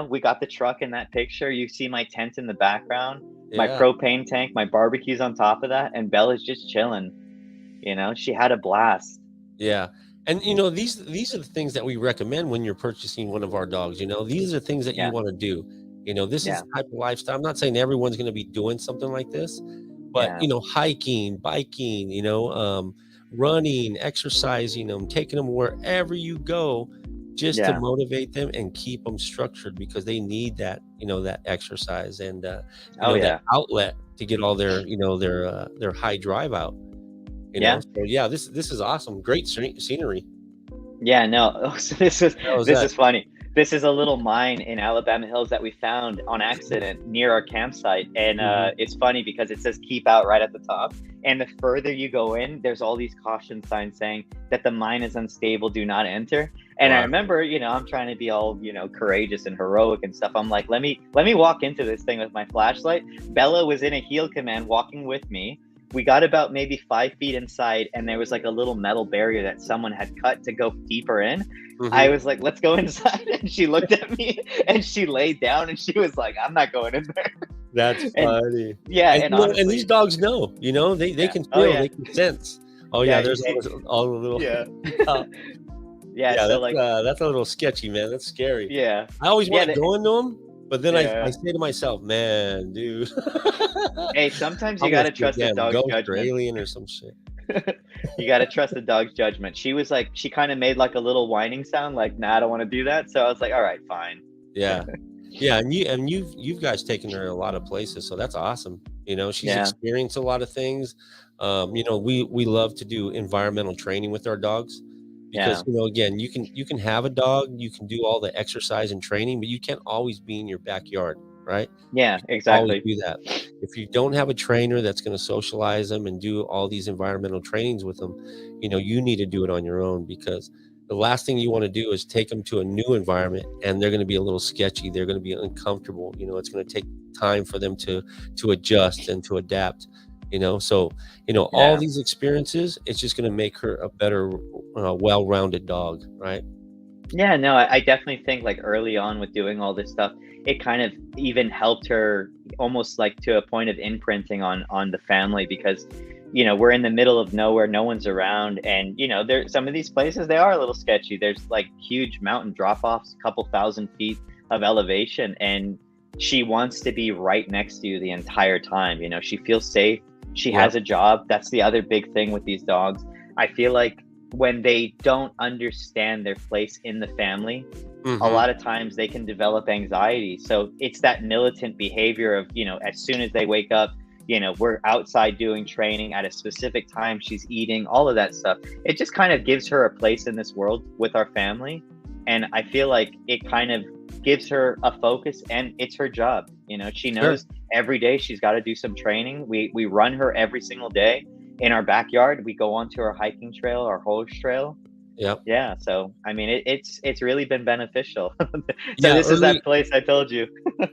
we got the truck in that picture. You see my tent in the background, my Yeah. propane tank, my barbecue's on top of that, and Bella's just chilling. She had a blast. Yeah. And these are the things that we recommend when you're purchasing one of our dogs. These are things that you Yeah, want to do. This is yeah, the type of lifestyle. I'm not saying everyone's going to be doing something like this, but yeah, hiking, biking, running, exercising them, taking them wherever you go, just to yeah. motivate them and keep them structured, because they need that, that exercise and Oh that yeah, outlet to get all their high drive out. you know. Yeah. So yeah, this is awesome. Great scenery. Yeah, no. Oh, so this is How was this that? is funny. This is a little mine in Alabama Hills that we found on accident near our campsite, and Mhm. it's funny because it says "keep out" right at the top. And the further you go in, there's all these caution signs saying that the mine is unstable, do not enter. And I Wow. remember, I'm trying to be all, courageous and heroic and stuff. I'm like, let me walk into this thing with my flashlight. Bella was in a heel command walking with me. We got about maybe 5 feet inside, and there was like a little metal barrier that someone had cut to go deeper in. I Mhm. was like, let's go inside. And she looked at me and she laid down and she was like, I'm not going in there. That's And funny. yeah, And and and these honestly, dogs know, they yeah. can Oh feel, yeah. they can sense. Oh yeah, Yeah, you there's see, all the little yeah. uh, Yeah, yeah, so like, that's a little sketchy, man. That's scary. yeah. I always Yeah, want to go into them, but then I yeah. say to myself, man, dude, Hey, sometimes you I'm gonna gotta see a trust the damn dog's ghost or judgment. alien or some shit. You gotta trust the dog's judgment. She was like, she kind of made like a little whining sound, like, nah, I don't want to do that. So I was like, all right, fine. Yeah. Yeah, and you've guys taken her a lot of places, so that's awesome. She's Yeah, experienced a lot of things. We love to do environmental training with our dogs because yeah, again, you can have a dog, you can do all the exercise and training, but you can't always be in your backyard, right? yeah, You can't always exactly. do that. If you don't have a trainer that's going to socialize them and do all these environmental trainings with them, you need to do it on your own because the last thing you want to do is take them to a new environment and they're going to be a little sketchy. They're going to be uncomfortable. It's going to take time for them to adjust and to adapt. So all Yeah. these experiences, it's just going to make her a better, well-rounded dog, right? Yeah, no, I definitely think like early on with doing all this stuff, it kind of even helped her almost like to a point of imprinting on the family because we're in the middle of nowhere, no one's around, and there some of these places they are a little sketchy. There's like huge mountain drop-offs, a couple thousand feet of elevation, and she wants to be right next to you the entire time. She feels safe. She Yep. has a job. That's the other big thing with these dogs. I feel like when they don't understand their place in the family, a Hmm. lot of times they can develop anxiety. So it's that militant behavior of, as soon as they wake up, we're outside doing training at a specific time, she's eating, all of that stuff. It just kind of gives her a place in this world with our family. And I feel like it kind of gives her a focus and it's her job. She Sure. knows every day she's got to do some training. We run her every single day in our backyard. We go onto our hiking trail, our hose trail. Yep. Yeah, so I mean, it's really been beneficial. So Yeah. this is that place I told you.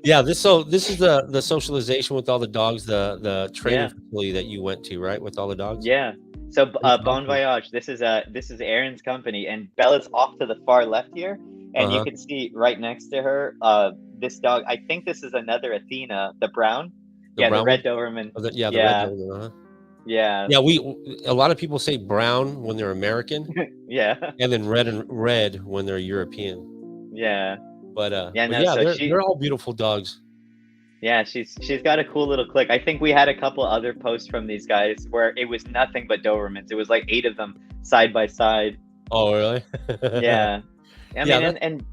Yeah, this is the socialization with all the dogs, the training Yeah, facility that you went to, right? With all the dogs? yeah. So That's Bon awesome. Voyage. This is Aaron's company, and Bella's off to the far left here, and you Uh-huh. can see right next to her, this dog. I think this is another Athena, the brown. The Yeah, the brown one? red Doberman. Oh, the red Yeah, Doberman, uh-huh. yeah, Yeah, a lot of people say brown when they're American, yeah, and then red when they're European. yeah, But, yeah. No, yeah, so they're all beautiful dogs. yeah, she's got a cool little clique. I think we had a couple other posts from these guys where it was nothing but Dobermans. It was like 8 of them side by side. Oh, really? Yeah. I Yeah, mean, that's and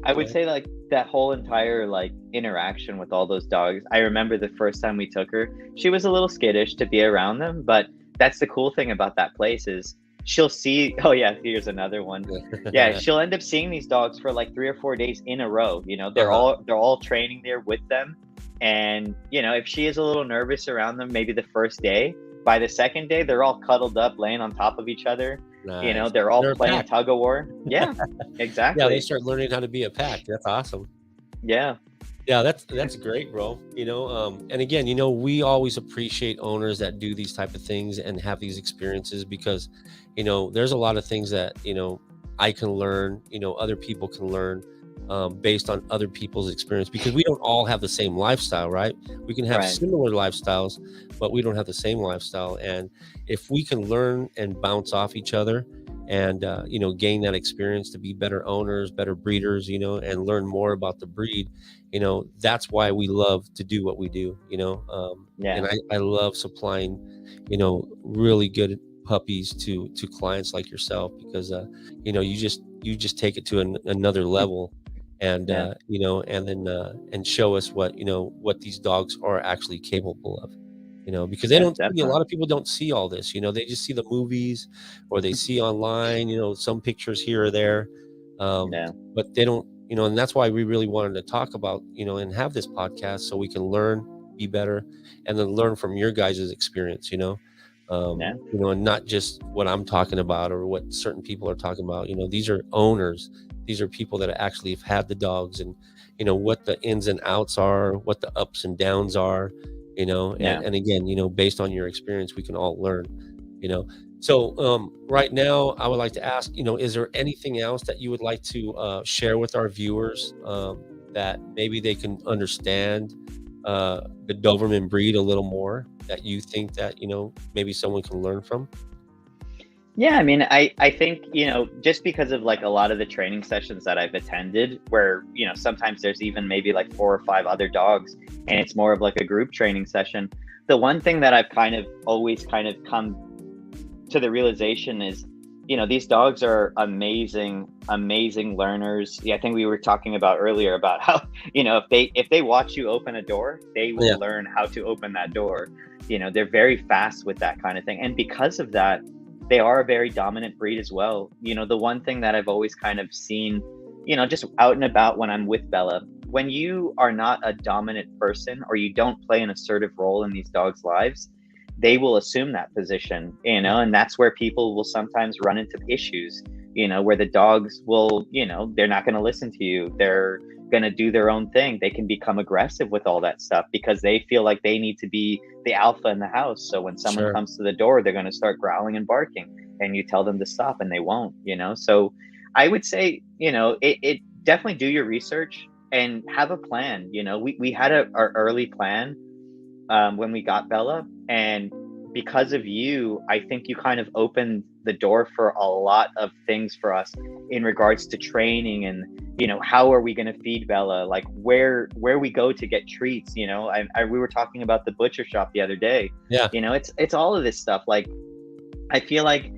I would okay. say like that whole entire like interaction with all those dogs. I remember the first time we took her, she was a little skittish to be around them, but that's the cool thing about that place is she'll see, oh yeah, here's another one. Yeah, she'll end up seeing these dogs for like 3 or 4 days in a row. They're Uh-huh. all training there with them. And if she is a little nervous around them maybe the first day, by the second day they're all cuddled up laying on top of each other. Nice. They're all They're a playing pack. tug of war. Yeah, Yeah, they exactly. start learning how to be a pack. That's awesome. Yeah. Yeah, that's great, bro. And again, we always appreciate owners that do these type of things and have these experiences because, there's a lot of things that, I can learn, other people can learn based on other people's experience because we don't all have the same lifestyle, right? We can have Right. similar lifestyles, but we don't have the same lifestyle. And if we can learn and bounce off each other and, gain that experience to be better owners, better breeders, and learn more about the breed, that's why we love to do what we do, and Yeah. I love supplying, really good puppies to clients like yourself because, you just take it to another level and, Yeah. and then, and show us what these dogs are actually capable of. because they Yeah, don't see, a definitely. lot of people don't see all this, they just see the movies or they see online, some pictures here or there. Um, Yeah, but they don't, and that's why we really wanted to talk about, and have this podcast so we can learn, be better, and then learn from your guys' experience, yeah, and not just what I'm talking about or what certain people are talking about. These are owners, these are people that actually have had the dogs, and what the ins and outs are, what the ups and downs are, yeah. and again, based on your experience, we can all learn, you know. So right now, I would like to ask, is there anything else that you would like to share with our viewers, that maybe they can understand the Doberman breed a little more, that you think that, maybe someone can learn from? Yeah, I mean, I think, just because of like a lot of the training sessions that I've attended where, sometimes there's even maybe like 4 or 5 other dogs and it's more of like a group training session. The one thing that I've kind of always kind of come to the realization is, these dogs are amazing, amazing learners. Yeah, I think we were talking about earlier about how, if they watch you open a door, they Yeah, will learn how to open that door. They're very fast with that kind of thing. And because of that, they are a very dominant breed as well. The one thing that I've always kind of seen, just out and about when I'm with Bella, when you are not a dominant person or you don't play an assertive role in these dogs' lives, they will assume that position, and that's where people will sometimes run into issues, where the dogs will, they're not going to listen to you. They're going to do their own thing. They can become aggressive with all that stuff because they feel like they need to be the alpha in the house. So when someone sure. comes to the door, they're going to start growling and barking, and you tell them to stop and they won't, So I would say, it definitely do your research and have a plan. We had our early plan when we got Bella. And because of you, I think you kind of opened the door for a lot of things for us in regards to training and, how are we going to feed Bella? Like where we go to get treats. We were talking about the butcher shop the other day. Yeah, It's all of this stuff. Like I feel like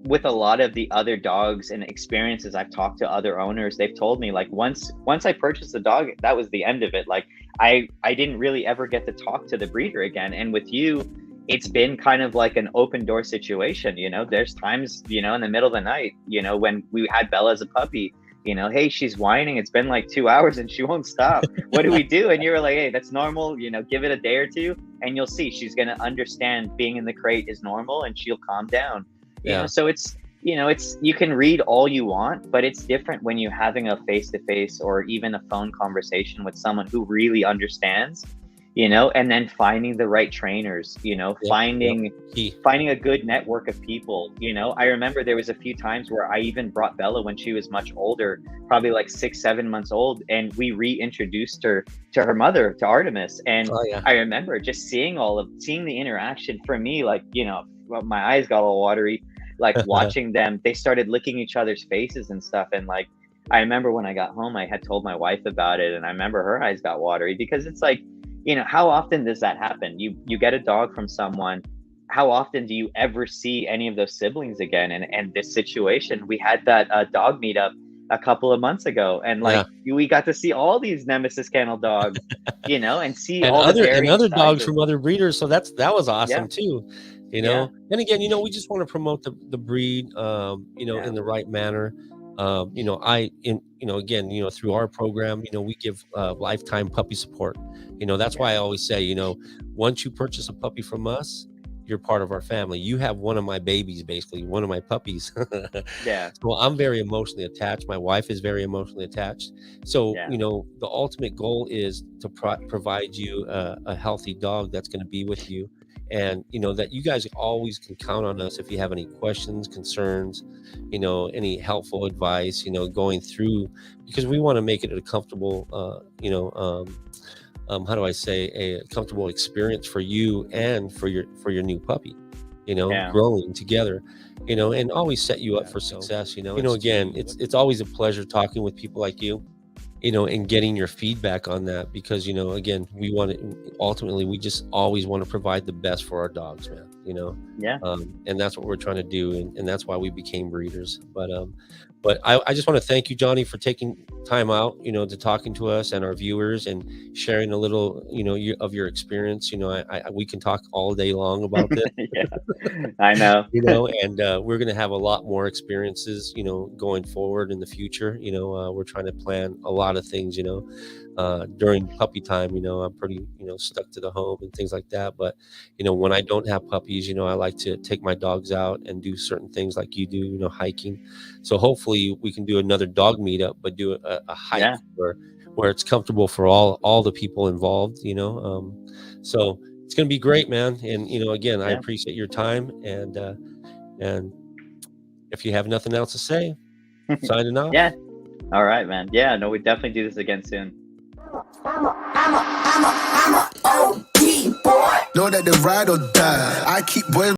with a lot of the other dogs and experiences I've talked to other owners, they've told me like once I purchased the dog, that was the end of it. Like I didn't really ever get to talk to the breeder again. And with you, it's been kind of like an open door situation. There's times, in the middle of the night, when we had Bella as a puppy, hey, she's whining. It's been like 2 hours and she won't stop. What do we do? And you were like, hey, that's normal. Give it a day or two and you'll see she's going to understand being in the crate is normal and she'll calm down. yeah, So it's you can read all you want, but it's different when you're having a face-to-face or even a phone conversation with someone who really understands, and then finding the right trainers, yep, yep. finding Key. finding a good network of people. I remember there was a few times where I even brought Bella when she was much older, probably like 6, 7 months old, and we reintroduced her to her mother, to Artemis. And Oh yeah. I remember just seeing the interaction. For me, like, well, my eyes got all watery, like watching them. They started licking each other's faces and stuff. And like, I remember when I got home, I had told my wife about it, and I remember her eyes got watery because it's like, how often does that happen? You get a dog from someone. How often do you ever see any of those siblings again? And this situation, we had that dog meetup a couple of months ago, and Yeah. like we got to see all these Nemesis kennel dogs, and see and all the other and varying other dogs sizes. from other breeders. So that was Yeah, awesome too. yeah, And again, we just want to promote the breed, yeah, in the right manner. Again, through our program, we give lifetime puppy support. That's why yeah, I always say, once you purchase a puppy from us, you're part of our family. You have one of my babies, basically one of my puppies. yeah, So I'm very emotionally attached. My wife is very emotionally attached. So, yeah, the ultimate goal is to provide you a healthy dog that's going to be with you. And, that you guys always can count on us if you have any questions, concerns, any helpful advice, going through, because we want to make it a comfortable, how do I say, a comfortable experience for you and for your new puppy, yeah, growing together, and always set you up yeah. for So, success. Again, it's always a pleasure talking with people like you. and getting your feedback on that, because, again, we want to, ultimately, we just always want to provide the best for our dogs, man, Yeah. and that's what we're trying to do. And that's why we became breeders. But I just want to thank you, Johnny, for taking time out, to talking to us and our viewers, and sharing a little, of your experience. We can talk all day long about this. Yeah, I know. And we're going to have a lot more experiences, going forward in the future. We're trying to plan a lot of things, during puppy time. I'm pretty, stuck to the home and things like that. But, when I don't have puppies, I like to take my dogs out and do certain things like you do, hiking. So hopefully we can do another dog meetup, but do a hike Yeah. where it's comfortable for all the people involved, so it's going to be great, man. And, again, I Yeah. appreciate your time. And if you have nothing else to say, signing off. Yeah. All right, man. Yeah, no, we definitely do this again soon. I'm a OG boy. Know that they ride or die. I keep boys.